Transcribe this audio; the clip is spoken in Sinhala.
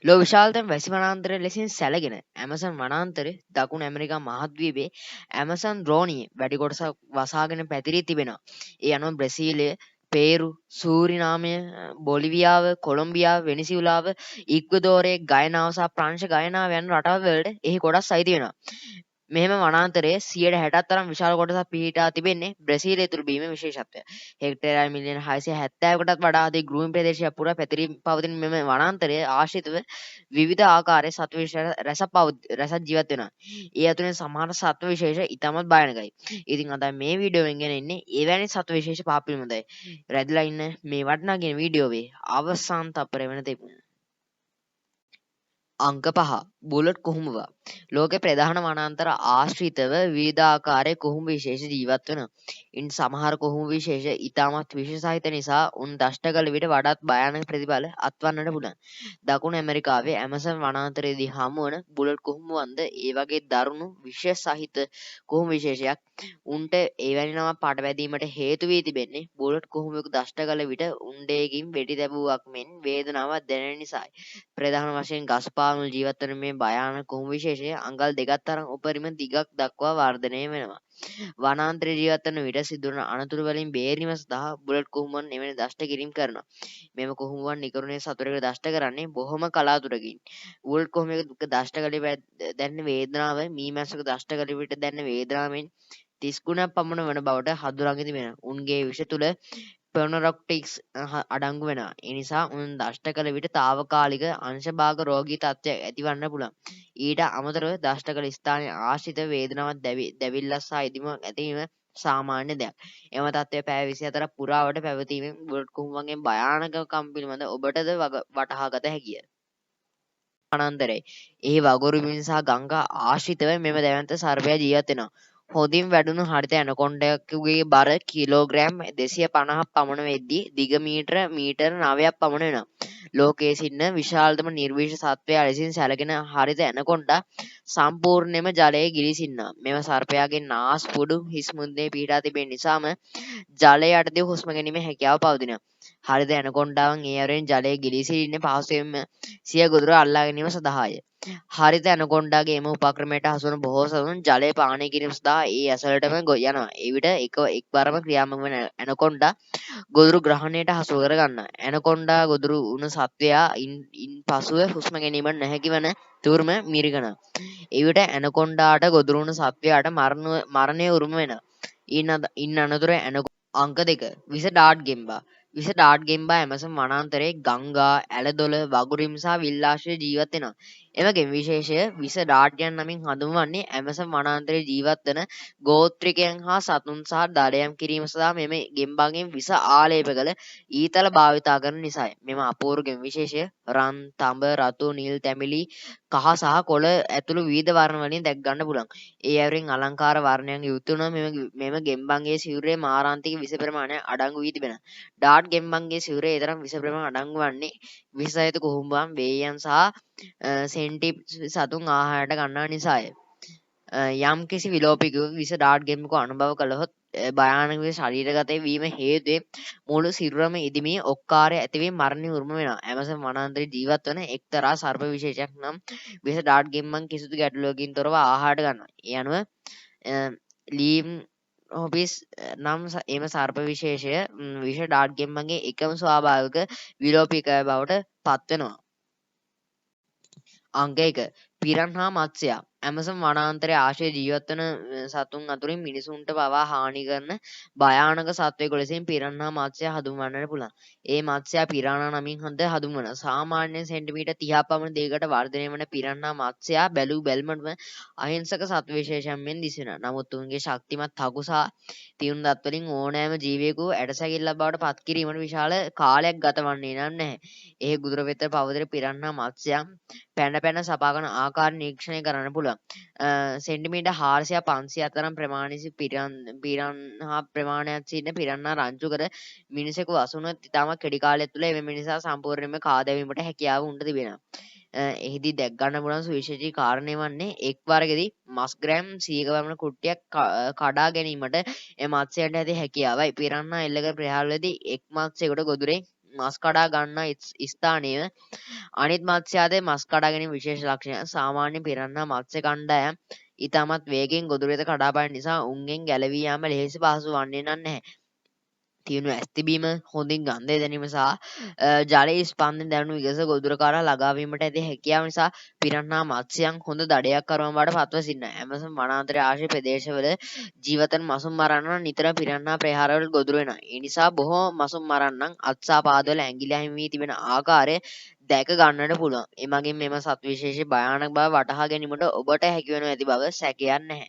ලෝ විශාලතම වැසි වනාන්තරය ලෙසින් සැලගෙන ඇමසන් වනාන්තරය දකුණු ඇමරිකා මහද්වීපයේ ඇමසන් ද්‍රෝණියේ වැඩි කොටසක් වසාගෙන පැතිරී තිබෙනවා. ඒ අනුව බ්‍රසීලය, පේරු, සූරිනාමය, බොලිවියාව, කොලොම්බියාව, වෙනිසුලාව, ඉක්වදෝරයේ ගයනාව සහ ප්‍රංශ ගයනාව යන රටවල් වලට එහි කොටස් අයිති වෙනවා. මෙහෙම වනාන්තරයේ 60ක් තරම් විශාල කොටසක් පිහිටා තිබෙන්නේ බ්‍රසීලය තුළ බීම විශේෂත්වය. හෙක්ටේරය මිලියන 670කටත් වඩා අධික ගෘහි ප්‍රදේශයක් පුරා පැතිරී පවතින මෙම වනාන්තරය ආශ්‍රිතව විවිධ ආකාරයේ සත්ව විශේෂ රැසක් ජීවත් වෙනවා. ඒ අතුරින් සමහර සත්ව විශේෂ ඉතාමත් භයානකයි. ඉතින් අද මේ වීඩියෝවෙන් ගෙන ඉන්නේ එවැනි සත්ව විශේෂ පහ පිළිබඳයි. රැඳිලා ඉන්න මේ වටිනා කියන වීඩියෝවේ අවසාන තප්පරය වෙන තෙක් අංක 5 බුලට් කුහුඹුව ලෝකේ ප්‍රධාන වනාන්තර ආශ්‍රිතව විවිධාකාරයේ කුහුඹු විශේෂ ජීවත් වෙනවා. ඉන් සමහර කුහුඹු විශේෂ ඉතාමත් විශේෂ සහිත නිසා උන් දෂ්ට කළ විට වඩාත් භයානක ප්‍රතිඵල අත්වන්නට පුළුවන්. දකුණු ඇමරිකාවේ ඇමසන් වනාන්තරයේදී හමුවන බුලට් කුහුඹුවන්ද ඒ වගේ දරුණු විශේෂ සහිත කුහුඹු විශේෂයක්. උන්ට එවැනි නමක් පාට වැදීමට හේතු වී තිබෙන්නේ බුලට් කුහුඹුවෙකු දෂ්ට කළ විට උණ්ඩයකින් වෙඩි තැබුවක් මෙන් වේදනාවක් දැනෙන නිසායි. ප්‍රධාන වශයෙන් ගස් පාමුල් ජීවත් වන මේ භයානක කුහුඹු විශේෂය අඟල් දෙකක් තරම් උපරිම දිගක් දක්වා වර්ධනය වෙනවා. වනාන්තරයේ ජීවත් වන විට සිදුවන අනතුරු වලින් බේරීම සඳහා බුලට් කුහුඹුවන් එවැනි දෂ්ට කිරීම කරනවා. මෙම කුහුඹුවන් නිකරුණේ සතුරෙකුට දෂ්ට කරන්නේ බොහොම කලාතුරකින්. බුලට් කුහුඹුවෙකුට දෂ්ට කළ දැනෙන වේදනාව මීමැස්සක දෂ්ට කළ විට දැනෙන වේදනාවෙන් 30 ගුණයක් පමණ වන බවට හඳුනාගෙන තිබෙනවා. උන්ගේ විෂ තුළ පෙනොරොක්ටික්ස් අඩංගු වෙනවා. ඒ නිසා උන් දෂ්ට කළ විට తాවකාලික අංශභාග රෝගී තත්ත්වයක් ඇතිවන්න පුළුවන්. ඊට අමතරව දෂ්ට කළ ස්ථානයේ ආශ්‍රිත වේදනාවක් දැවිල්ලක් සහ ඉදිමක් ඇතිවීම සාමාන්‍ය දෙයක්. එම තත්ත්වය පැය 24ක් පුරාවට පැවතීමෙන් බුලට් කුහුඹුවන්ගේ භයානකකම් පිළිබඳ ඔබටද වටහා ගත හැකිය. වනාන්තරය එහි වගුරු බිම් සහ ගංගා ආශ්‍රිතව මෙම දැවැන්ත සර්පයා ජීවත් වෙනවා. හොඳින් වැඩුණු හරිත ඇනකොන්ඩාවෙකුගේ බර කිලෝග්‍රෑම් 250ක් පමණ වෙද්දී දිග මීටර 9ක් පමණ වෙනවා. ලෝකයේ සිටින විශාලතම නිර්විෂ සත්වයා ලෙසින් සැලකෙන හරිත ඇනකොන්ඩා සම්පූර්ණයෙන්ම ජලයේ ගිලී සිටිනවා. මෙම සර්පයාගේ නාස් පුඩු හිස් මුද්දේ පිහිටා තිබෙන නිසාම ජලය යටතේ හුස්ම ගැනීමේ හැකියාව පවතිනවා. හරිත ඇනකොන්ඩාවන් ඒ අයුරින් ජලයේ ගිලී සිටින්නේ පහසුවෙන්ම සිය ගොදුර අල්ලා ගැනීම සඳහාය. හරිත ඇනකොන්ඩාගේ එම උපක්‍රමයට හසුවන බොහෝ සතුන් ජලය පානය කිරීම සඳහා ඒ ඇසළටම යනවා. එවිට එක්වරම ක්‍රියාත්මක වන ඇනකොන්ඩා ගොදුරු ග්‍රහණයට හසු කර ගන්නවා. ඇනකොන්ඩා ගොදුරු වුණ සත්වයා ඉන් පසුව හුස්ම ගැනීමට නොහැකි වන තුරුම මිරිකනවා. එවිට ඇනකොන්ඩාට ගොදුරු වුණ සත්වයාට මරණය උරුම වෙනවා. ඉන් අනතුර අංක 2 විස ඩාට් ගෙම්බා විස ඩාට් ගෙම්බා ඇමසන් වනාන්තරයේ ගංගා, ඇලදොල, වගුරුම් සහ විල් ආශ්‍රයේ ජීවත් වෙනවා. එම ගෙම් විශේෂය විස ඩාට් යන නමින් හඳුන්වන්නේ ඇමසන් වනාන්තරයේ ජීවත් වන ගෝත්‍රිකයන් හා සතුන් සහ දඩයම් කිරීම සඳහා මෙම ගෙම්බාගෙන් විස ආලේප කළ ඊතල භාවිතා කරන නිසායි. මෙම අපූර්ව ගෙම් විශේෂය රන්, තඹ, රතු, නිල්, තැඹිලි, කහ සහ කොළ ඇතුළු විවිධ වර්ණ වලින් දැක් ගන්න පුළුවන්. ඒ අයුරින් අලංකාර වර්ණයන් යුක්ත වන මෙම ගෙම්බන්ගේ සිවුරේ මාරාන්තික විස ප්‍රමාණය අඩංගු වී තිබෙනවා. ඩාට් ගෙම්බන්ගේ සිවුරේ ඒ තරම් විස ප්‍රමාණය අඩංගු වන්නේ විස සහිත කුහුඹුවන්, වේයයන් සහ සෙන්ටි සතුන් ආහාරයට ගන්නා නිසාය. යම් කිසි විලෝපිකයෙකු විස ඩාට් ගෙම්බෙකු අනුභව කළහොත් භයානක විස ශරීරගත වීම හේතුවෙන් මුළු සිරුරම ඉදිමී ඔක්කාරය ඇතිවී මරණය උරුම වෙනවා. ඇමසන් වනාන්තරයේ ජීවත් වන එක්තරා සර්ප විශේෂයක් නම් විස ඩාට් ගෙම්බන් කිසිදු ගැටලුවකින් තොරව ආහාරයට ගන්නවා. ඒ අනුව ලීම් හොබිස් නම් එම සර්ප විශේෂය විෂ ඩාට් ගෙම්බන්ගේ එකම ස්වාභාවික විලෝපිකය බවට පත්වෙනවා. අංක 1 පිරන්හා මත්ස්‍යයා ඇමසන් වනාන්තරයේ ආශ්‍රයේ ජීවත් වන සතුන් අතුරින් මිනිසුන්ට පවා හානි කරන භයානක සත්වයෙකු ලෙසින් පිරන්හා මත්ස්‍යයා හඳුන්වන්නට පුළුවන්. ඒ මත්ස්‍යයා පිරානා නමින් හඳුන්වනවා. සාමාන්‍යයෙන් සෙන්ටිමීටර් 30ක් පමණ දිගට වර්ධනය වන පිරන්හා මත්ස්‍යයා බැලූ බැල්මටම අහිංසක සත්ව විශේෂයෙන් මෙන් දිසෙනවා. නමුත් උන්ගේ ශක්තිමත් හකු සහ තියුණු දත් වලින් ඕනෑම ජීවියෙකු ඇටසැකිල්ලක් බවට පත් කිරීමට විශාල කාලයක් ගත වන්නේ නම් නැහැ. ඒ ගුදුර වෙත පවතින පිරන්හා මත්ස්‍යයන් පැන සපාගන ආකාර නිරීක්ෂණය කරන්න පුළුවන්. සෙන්ටිමීටර් 400 500 තරම් ප්‍රමාණිත පිරන්හා ප්‍රමාණයක් සිටින පිරන්හා රංචු කර මිනිසෙකු වසුනොත් ඉතාමත් කෙටි කාලයක් තුළ එම මිනිසා සම්පූර්ණයෙන්ම කාදැවීමට හැකියාව උන්ට තිබෙනවා. එහිදී දැක් ගන්න පුළුවන් සුවිශේෂී කාරණය වන්නේ එක් වරකදී මස් ග්‍රෑම් 100ක පමණ කුට්ටියක් කඩා ගැනීමට එම මත්ස්‍යයන්ට ඇති හැකියාවයි. පිරන්හා එල්ල කර ප්‍රහාරවලදී එක් මත්ස්‍යයකට ගොදුරෙන් මස් කඩා ගන්නා ස්ථානය අනිත් මත්ස්‍යයාද මස් කඩා ගැනීම විශේෂ ලක්ෂණය. සාමාන්‍ය පිරන්නා මත්ස්‍ය කණ්ඩායම් ඉතාමත් වේගෙන් ගොදුර වෙත කඩා පාරින නිසා උන්ගෙන් ගැලවී යාම ලෙහෙසි පහසු වන්නේ නැහැ. තියුණු ඇස් තිබීම, හොඳින් ගන්ධය දැනීම සහ ජලයේ ස්පන්දන දැනුණු විගස ගොදුරකාරයා ළඟා වීමට ඇති හැකියාව නිසා පිරන්නා මත්ස්‍යයන් හොඳ දඩයක්කරුවන් බවට පත්ව සිටිනවා. ඇමසන් වනාන්තරය ආශ්‍රිත ප්‍රදේශවල ජීවත් වන මසුන් මරන්නන් නිතරම පිරන්නා ප්‍රහාරවලට ගොදුරු වෙනවා. ඒ නිසා බොහෝ මසුන් මරන්නන් අත් සහ පාදවල ඇඟිලි අහිමි වී තිබෙන ආකාරය දැක ගන්නට පුළුවන්. එමගින් මෙම සත්විශේෂී භයානක බව වටහා ගැනීමට ඔබට හැකිවනු ඇති බව සැකයක් නැහැ.